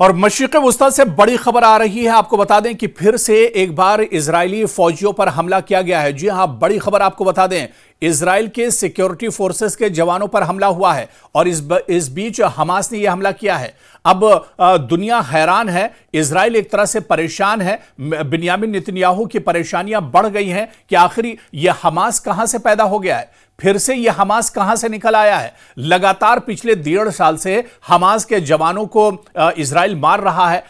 और मशरिक़ वुस्ता से बड़ी खबर आ रही है। आपको बता दें कि फिर से एक बार इजरायली फौजियों पर हमला किया गया है। जी हां, बड़ी खबर आपको बता दें, इजराइल के सिक्योरिटी फोर्सेस के जवानों पर हमला हुआ है और इस बीच हमास ने यह हमला किया है। अब दुनिया हैरान है, इजराइल एक तरह से परेशान है। बिन्यामिन नेतन्याहू की परेशानियां बढ़ गई हैं कि आखिर यह हमास कहां से पैदा हो गया है, फिर से यह हमास कहां से निकल आया है। लगातार पिछले 1.5 साल से हमास के जवानों को इजराइल मार रहा है।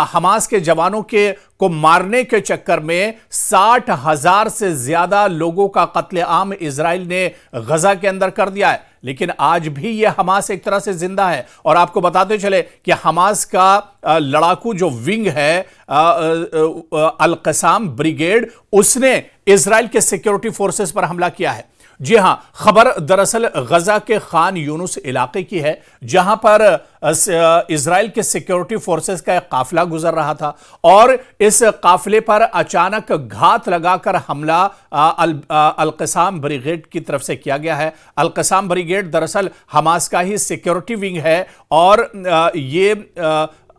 हमास के जवानों को मारने के चक्कर में 60,000 से ज्यादा लोगों का कत्लेआम इजराइल ने गजा के अंदर कर दिया है। लेकिन आज भी यह हमास एक तरह से जिंदा है। और आपको बताते चले कि हमास का लड़ाकू जो विंग है अल कसाम ब्रिगेड, उसने इजराइल के सिक्योरिटी फोर्सेस पर हमला किया है। जी हां, खबर दरअसल गजा के खान यूनुस इलाके की है, जहां पर इजराइल के सिक्योरिटी फोर्सेस का एक काफिला गुजर रहा था और इस काफिले पर अचानक घात लगाकर हमला अल कसाम ब्रिगेड की तरफ से किया गया है। अल कसाम ब्रिगेड दरअसल हमास का ही सिक्योरिटी विंग है और ये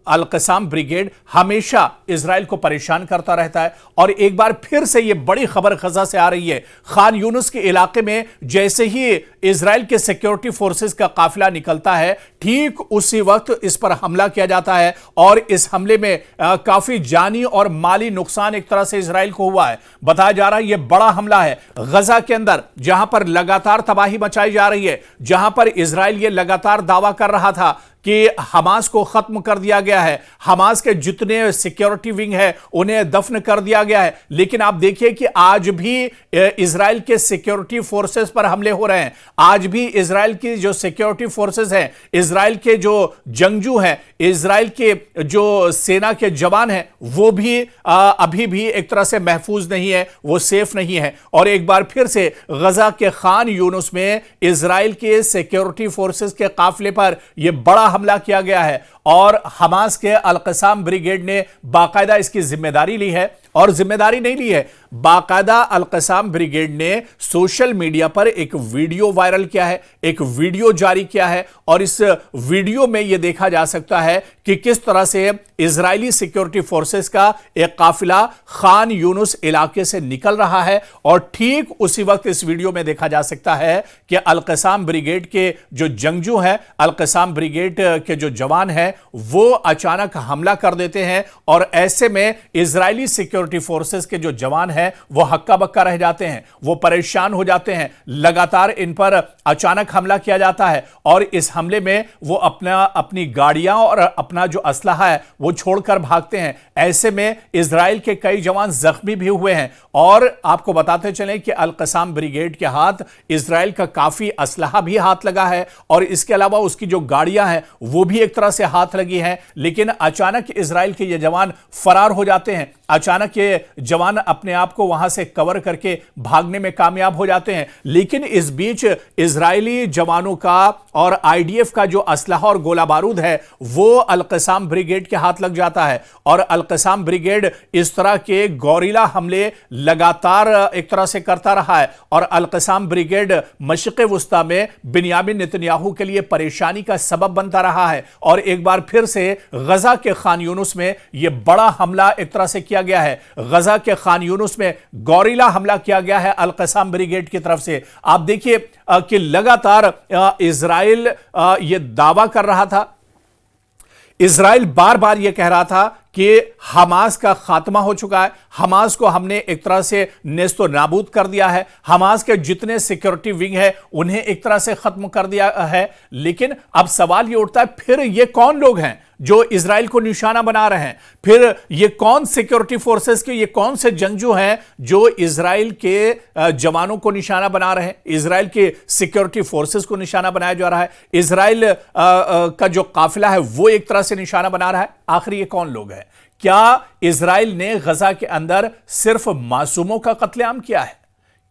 अल कसाम ब्रिगेड हमेशा इजराइल को परेशान करता रहता है। और एक बार फिर से यह बड़ी खबर गजा से आ रही है। खान यूनुस के इलाके में जैसे ही इजराइल के सिक्योरिटी फोर्सेस का काफिला निकलता है, ठीक उसी वक्त इस पर हमला किया जाता है और इस हमले में काफी जानी और माली नुकसान एक तरह से इजराइल को हुआ है। बताया जा रहा है यह बड़ा हमला है गजा के अंदर, जहां पर लगातार तबाही मचाई जा रही है, जहां पर इजराइल यह लगातार दावा कर रहा था कि हमास को खत्म कर दिया गया है, हमास के जितने सिक्योरिटी विंग है उन्हें दफन कर दिया गया है। लेकिन आप देखिए कि आज भी इजराइल के सिक्योरिटी फोर्सेस पर हमले हो रहे हैं। आज भी इजराइल की जो सिक्योरिटी फोर्सेस हैं, इजराइल के जो जंगजू हैं, इजराइल के जो सेना के जवान हैं, वो भी अभी भी एक तरह से महफूज नहीं है, वो सेफ नहीं है। और एक बार फिर से गजा के खान यूनुस में इजराइल के सिक्योरिटी फोर्सेस के काफिले पर यह बड़ा हमला किया गया है और हमास के अल कसाम ब्रिगेड ने बाकायदा इसकी जिम्मेदारी ली है। और जिम्मेदारी नहीं ली है, बाकायदा अल कसाम ब्रिगेड ने सोशल मीडिया पर एक वीडियो वायरल किया है, एक वीडियो जारी किया है और इस वीडियो में यह देखा जा सकता है कि किस तरह से इजरायली सिक्योरिटी फोर्सेस का एक काफिला खान यूनुस इलाके से निकल रहा है। और ठीक उसी वक्त इस वीडियो में देखा जा सकता है कि अल कसाम ब्रिगेड के जो जंगजू हैं, अल कसाम ब्रिगेड के जो जवान हैं, वो अचानक हमला कर देते हैं और ऐसे में इजरायली सिक्योरिटी फोर्सेस के जो जवान हैं वो हक्का बक्का रह जाते हैं, वो परेशान हो जाते हैं। लगातार इन पर अचानक हमला किया जाता है और इस हमले में वो अपनी गाड़ियां और अपना जो असलहा है वो छोड़कर भागते हैं। ऐसे में इजराइल के कई जवान जख्मी भी हुए हैं। और आपको बताते चलें कि अल कसाम ब्रिगेड के हाथ इजराइल का काफी असलहा भी हाथ लगा है और इसके अलावा उसकी जो गाड़ियां हैं वो भी एक तरह से हाथ लगी हैं। लेकिन अचानक इजराइल के ये जवान फरार हो जाते हैं। अचानक ये जवान अपने आप को वहां से कवर करके भागने में कामयाब हो जाते हैं। लेकिन इस बीच इजरायली जवानों का और आईडीएफ का जो असलहा और गोला बारूद है वो अल कसाम ब्रिगेड के हाथ लग जाता है और अल कसाम ब्रिगेड इस तरह के गौरीला हमले लगातार एक तरह से करता रहा है। और अल कसाम ब्रिगेड मशरिक़ वुस्ता में बिन्यामिन नेतन्याहू के लिए परेशानी का सबब बनता रहा है। और एक बार फिर से गजा के खान यूनुस में यह बड़ा हमला एक तरह से किया गया है। गजा के खान यूनुस में गौरीला हमला किया गया है अल कसाम ब्रिगेड की तरफ से। आप देखिए कि लगातार इजराइल यह दावा कर रहा था, इजराइल बार बार यह कह रहा था कि हमास का खात्मा हो चुका है, हमास को हमने एक तरह से नेस्तो नाबूद कर दिया है, हमास के जितने सिक्योरिटी विंग है उन्हें एक तरह से खत्म कर दिया है। लेकिन अब सवाल यह उठता है, फिर ये कौन लोग हैं जो इजराइल को निशाना बना रहे हैं? फिर ये कौन सिक्योरिटी फोर्सेस के ये कौन से जंगजू हैं जो इजराइल के जवानों को निशाना बना रहे हैं? इजराइल के सिक्योरिटी फोर्सेस को निशाना बनाया जा रहा है, इजराइल का जो काफिला है वो एक तरह से निशाना बना रहा है। आखिर ये कौन लोग हैं? क्या इजराइल ने गजा के अंदर सिर्फ मासूमों का कत्लेआम किया है?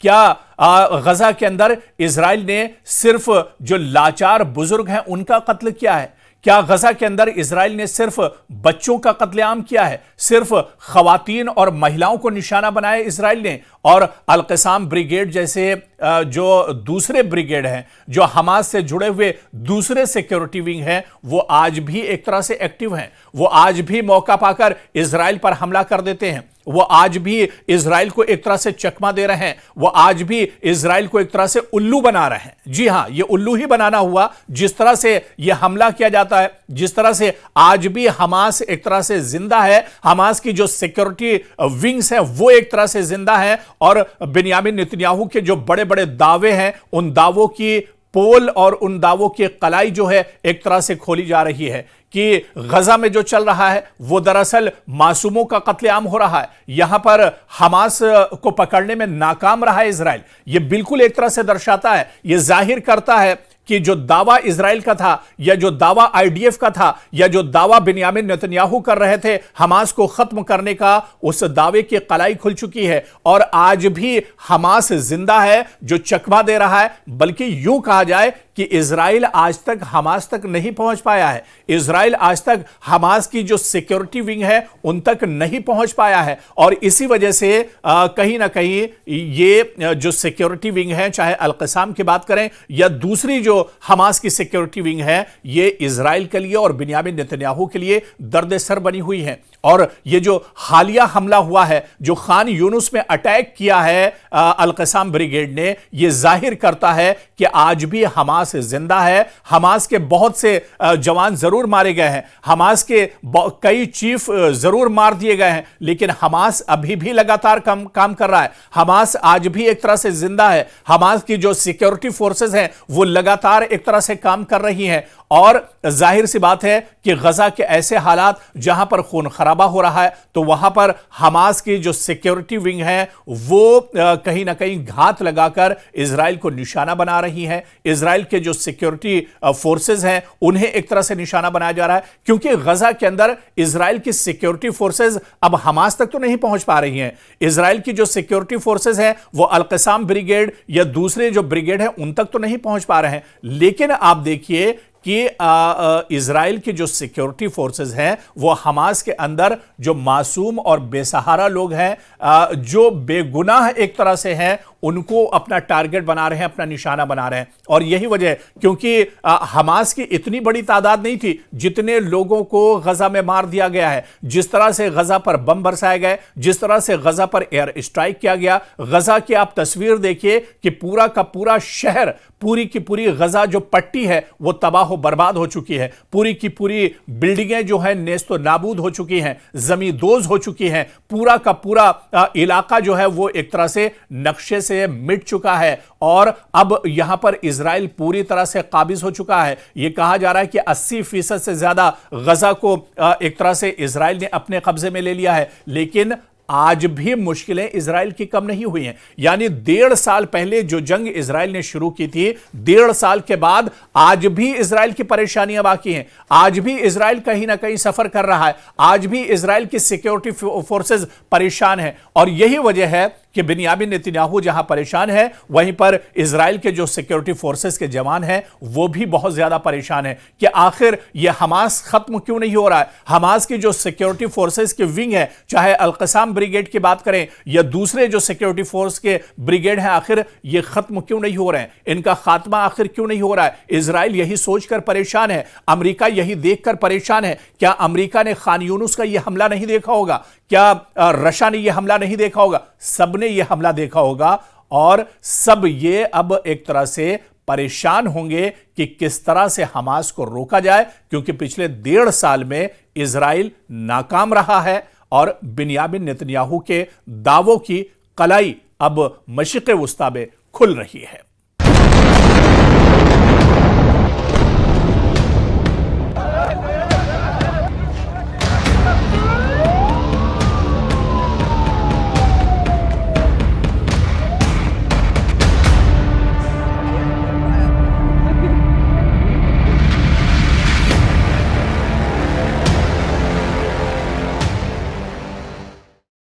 क्या गजा के अंदर इजराइल ने सिर्फ जो लाचार बुजुर्ग हैं उनका कत्ल किया है? क्या गजा के अंदर इजराइल ने सिर्फ बच्चों का कत्लेआम किया है? सिर्फ खवातीन और महिलाओं को निशाना बनाया इजराइल ने और अल-क़साम ब्रिगेड जैसे जो दूसरे ब्रिगेड हैं, जो हमास से जुड़े हुए दूसरे सिक्योरिटी विंग हैं, वो आज भी एक तरह से एक्टिव हैं। वो आज भी मौका पाकर इजराइल पर हमला कर देते हैं। वो आज भी इजराइल को एक तरह से चकमा दे रहे हैं। वो आज भी इजराइल को एक तरह से उल्लू बना रहे हैं। जी हां, ये उल्लू ही बनाना हुआ। जिस तरह से ये हमला किया जाता है, जिस तरह से आज भी हमास एक तरह से जिंदा है, हमास की जो सिक्योरिटी विंग्स हैं वो एक तरह से जिंदा है, और बिन्यामिन नेतन्याहू के जो बड़े बड़े दावे हैं, उन दावों की पोल और उन दावों की कलाई जो है एक तरह से खोली जा रही है कि गजा में जो चल रहा है वो दरअसल मासूमों का कत्लेआम हो रहा है। यहां पर हमास को पकड़ने में नाकाम रहा है इजराइल। ये बिल्कुल एक तरह से दर्शाता है, ये जाहिर करता है कि जो दावा इजराइल का था, या जो दावा आईडीएफ का था, या जो दावा बिन्यामिन नेतन्याहू कर रहे थे हमास को खत्म करने का, उस दावे की कलाई खुल चुकी है। और आज भी हमास जिंदा है, जो चकमा दे रहा है। बल्कि यूं कहा जाए कि इजराइल आज तक हमास तक नहीं पहुंच पाया है। इजराइल आज तक हमास की जो सिक्योरिटी विंग है उन तक नहीं पहुंच पाया है। और इसी वजह से कहीं ना कहीं ये जो सिक्योरिटी विंग है, चाहे अल-क़साम की बात करें या दूसरी जो हमास की सिक्योरिटी विंग है, ये इजराइल के लिए और बिन्यामिन नेतन्याहू के लिए दर्द सर बनी हुई है। और ये जो हालिया हमला हुआ है, जो खान यूनुस में अटैक किया है अल-क़साम ब्रिगेड ने, यह जाहिर करता है कि आज भी हमास जिंदा है। हमास के बहुत से जवान जरूर मारे गए हैं, हमास के कई चीफ जरूर मार दिए गए हैं, लेकिन हमास अभी भी लगातार काम कर रहा है। हमास आज भी एक तरह से जिंदा है। हमास की जो सिक्योरिटी फोर्सेस हैं वो लगातार एक तरह से काम कर रही हैं। और जाहिर सी बात है कि गजा के ऐसे हालात जहां पर खून खराबा हो रहा है, तो वहां पर हमास की जो सिक्योरिटी विंग है वो कहीं ना कहीं घात लगाकर इजराइल को निशाना बना रही है। इजराइल के जो सिक्योरिटी फोर्सेस हैं उन्हें एक तरह से निशाना बनाया जा रहा है, क्योंकि गजा के अंदर इजराइल की सिक्योरिटी फोर्सेस अब हमास तक तो नहीं पहुंच पा रही हैं। इजराइल की जो सिक्योरिटी फोर्सेस हैं वो अल-क़साम ब्रिगेड या दूसरे जो ब्रिगेड हैं उन तक तो नहीं पहुंच पा रहे हैं। लेकिन आप देखिए कि इजराइल की जो सिक्योरिटी फोर्सेस हैं वो हमास के अंदर जो मासूम और बेसहारा लोग हैं, जो बेगुनाह एक तरह से हैं, उनको अपना टारगेट बना रहे हैं, अपना निशाना बना रहे हैं। और यही वजह, क्योंकि हमास की इतनी बड़ी तादाद नहीं थी जितने लोगों को गजा में मार दिया गया है। जिस तरह से गजा पर बम बरसाए गए, जिस तरह से गजा पर एयर स्ट्राइक किया गया, गजा की आप तस्वीर देखिए कि पूरा का पूरा शहर, पूरी की पूरी गजा जो पट्टी है वो तबाह बर्बाद हो चुकी है। पूरी की पूरी बिल्डिंगें जो है नेस्तो नाबूद हो चुकी हैं, जमींदोज हो चुकी हैं। पूरा का पूरा इलाका जो है वो एक तरह से नक्शे से मिट चुका है। और अब यहां पर इजराइल पूरी तरह से काबिज हो चुका है। यह कहा जा रहा है कि 80% से ज्यादा गजा को एक तरह से इजराइल ने अपने कब्जे में ले लिया है। लेकिन आज भी मुश्किलें इजराइल की कम नहीं हुई हैं। यानी 1.5 साल पहले जो जंग इजराइल ने शुरू की थी, 1.5 साल के बाद आज भी इजराइल की परेशानियां बाकी हैं। आज भी इजराइल कहीं ना कहीं सफर कर रहा है। आज भी इजराइल की सिक्योरिटी फोर्सेस परेशान हैं। और यही वजह है कि बिन्यामिन नेतन्याहू जहां परेशान है, वहीं पर इजराइल के जो सिक्योरिटी फोर्सेस के जवान हैं वो भी बहुत ज्यादा परेशान है कि आखिर यह हमास खत्म क्यों नहीं हो रहा है। हमास की जो सिक्योरिटी फोर्सेस के विंग है, चाहे अल-क़साम ब्रिगेड की बात करें या दूसरे जो सिक्योरिटी फोर्स के ब्रिगेड हैं, आखिर ये खत्म क्यों नहीं हो रहे हैं, इनका खात्मा आखिर क्यों नहीं हो रहा है। इजराइल यही सोचकर परेशान है, अमेरिका यही देखकर परेशान है। क्या अमेरिका ने खान यूनुस का यह हमला नहीं देखा होगा? क्या रशिया ने यह हमला नहीं देखा होगा? सबने यह हमला देखा होगा। और सब ये अब एक तरह से परेशान होंगे कि किस तरह से हमास को रोका जाए, क्योंकि पिछले 1.5 साल में इजराइल नाकाम रहा है और बिन्यामिन नेतन्याहू के दावों की कलाई अब मशरिक़ वुस्ता में खुल रही है।